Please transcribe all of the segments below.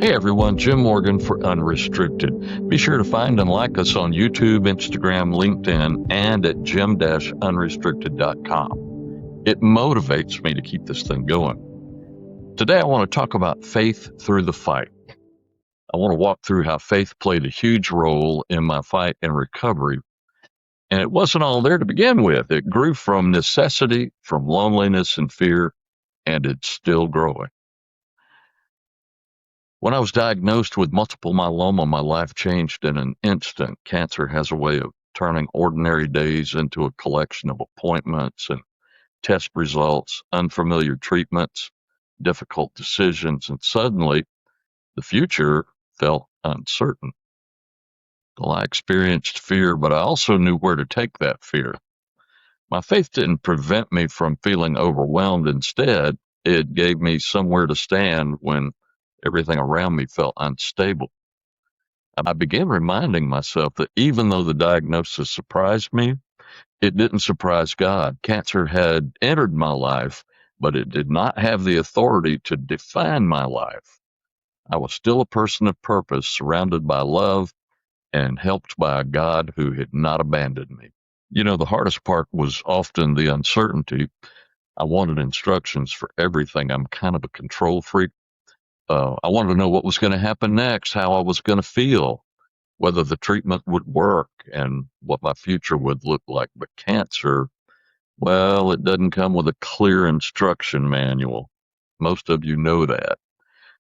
Hey everyone, Jim Morgan for Unrestricted. Be sure to find and like us on YouTube, Instagram, LinkedIn, and at jim-unrestricted.com. It motivates me to keep this thing going. Today I want to talk about faith through the fight. I want to walk through how faith played a huge role in my fight and recovery. And it wasn't all there to begin with. It grew from necessity, from loneliness and fear, and it's still growing. When I was diagnosed with multiple myeloma, my life changed in an instant. Cancer has a way of turning ordinary days into a collection of appointments and test results, unfamiliar treatments, difficult decisions, and suddenly the future felt uncertain. Well, I experienced fear, but I also knew where to take that fear. My faith didn't prevent me from feeling overwhelmed. Instead, it gave me somewhere to stand when everything around me felt unstable. I began reminding myself that even though the diagnosis surprised me, it didn't surprise God. Cancer had entered my life, but it did not have the authority to define my life. I was still a person of purpose, surrounded by love and helped by a God who had not abandoned me. The hardest part was often the uncertainty. I wanted instructions for everything. I'm kind of a control freak. I wanted to know what was going to happen next, how I was going to feel, whether the treatment would work, and what my future would look like. But cancer, well, it doesn't come with a clear instruction manual. Most of you know that.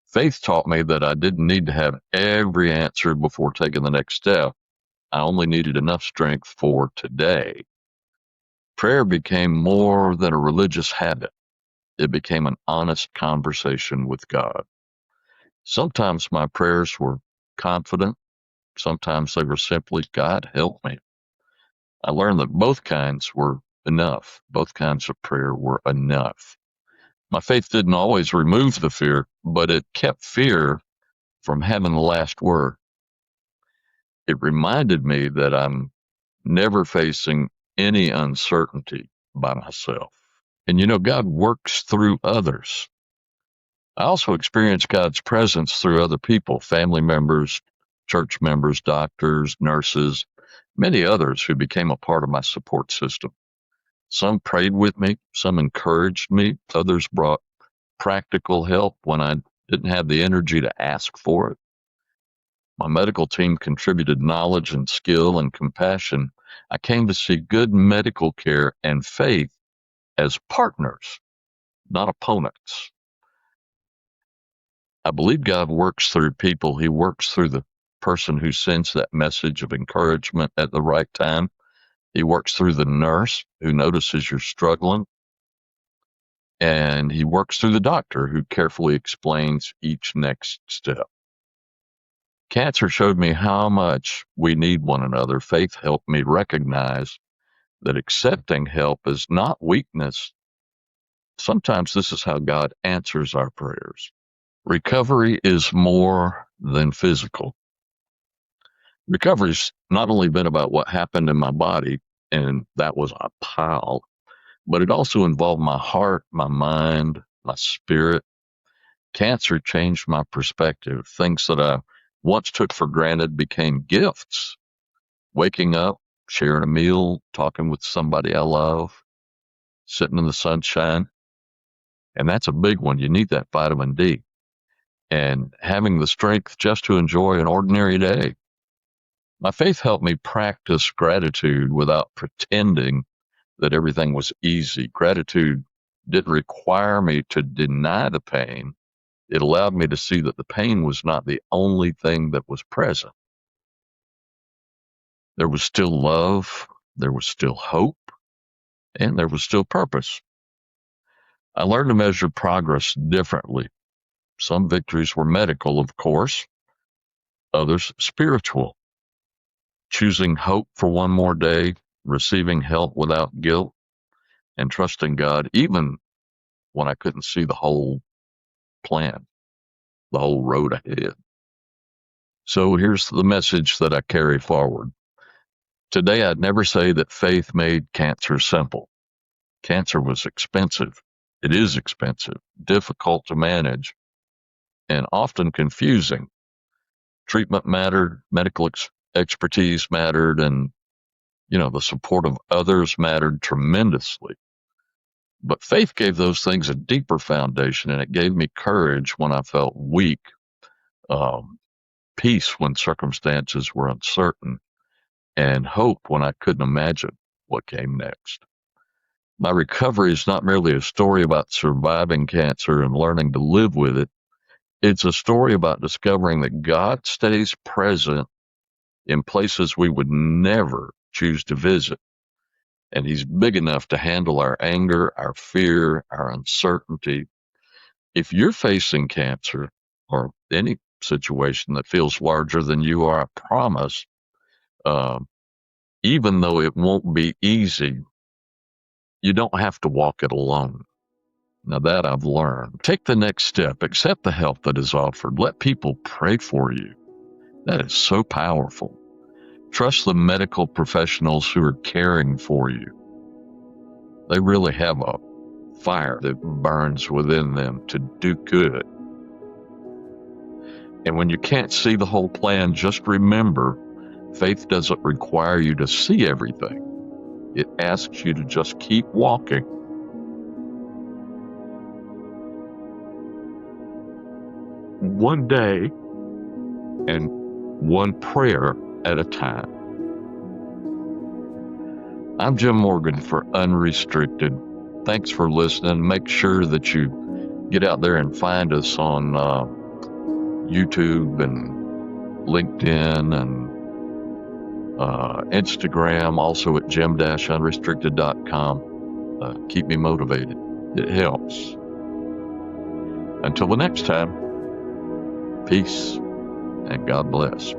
Faith taught me that I didn't need to have every answer before taking the next step. I only needed enough strength for today. Prayer became more than a religious habit. It became an honest conversation with God. Sometimes my prayers were confident. Sometimes they were simply, God, help me. I learned that both kinds were enough. Both kinds of prayer were enough. My faith didn't always remove the fear, but it kept fear from having the last word. It reminded me that I'm never facing any uncertainty by myself. And God works through others. I also experienced God's presence through other people, family members, church members, doctors, nurses, many others who became a part of my support system. Some prayed with me, some encouraged me, others brought practical help when I didn't have the energy to ask for it. My medical team contributed knowledge and skill and compassion. I came to see good medical care and faith as partners, not opponents. I believe God works through people. He works through the person who sends that message of encouragement at the right time. He works through the nurse who notices you're struggling. And he works through the doctor who carefully explains each next step. Cancer showed me how much we need one another. Faith helped me recognize that accepting help is not weakness. Sometimes this is how God answers our prayers. Recovery is more than physical. Recovery's not only been about what happened in my body, and that was a pile, but it also involved my heart, my mind, my spirit. Cancer changed my perspective. Things that I once took for granted became gifts. Waking up, sharing a meal, talking with somebody I love, sitting in the sunshine. And that's a big one. You need that vitamin D. And having the strength just to enjoy an ordinary day. My faith helped me practice gratitude without pretending that everything was easy. Gratitude didn't require me to deny the pain. It allowed me to see that the pain was not the only thing that was present. There was still love, there was still hope, and there was still purpose. I learned to measure progress differently. Some victories were medical, of course, others spiritual. Choosing hope for one more day, receiving help without guilt, and trusting God even when I couldn't see the whole plan, the whole road ahead. So here's the message that I carry forward. Today, I'd never say that faith made cancer simple. Cancer was expensive. It is expensive, difficult to manage, and often confusing. Treatment mattered, medical expertise mattered, and the support of others mattered tremendously. But faith gave those things a deeper foundation, and it gave me courage when I felt weak, um, peace when circumstances were uncertain, and hope when I couldn't imagine what came next. My recovery is not merely a story about surviving cancer and learning to live with it. It's a story about discovering that God stays present in places we would never choose to visit. And He's big enough to handle our anger, our fear, our uncertainty. If you're facing cancer or any situation that feels larger than you are, I promise, um, even though it won't be easy, you don't have to walk it alone. Now, that I've learned. Take the next step. Accept the help that is offered. Let people pray for you. That is so powerful. Trust the medical professionals who are caring for you. They really have a fire that burns within them to do good. And when you can't see the whole plan, just remember, faith doesn't require you to see everything. It asks you to just keep walking. One day and one prayer at a time. I'm Jim Morgan for Unrestricted. Thanks for listening. Make sure that you get out there and find us on YouTube and LinkedIn and Instagram, also at jim-unrestricted.com. Keep me motivated. It helps. Until the next time, peace and God bless.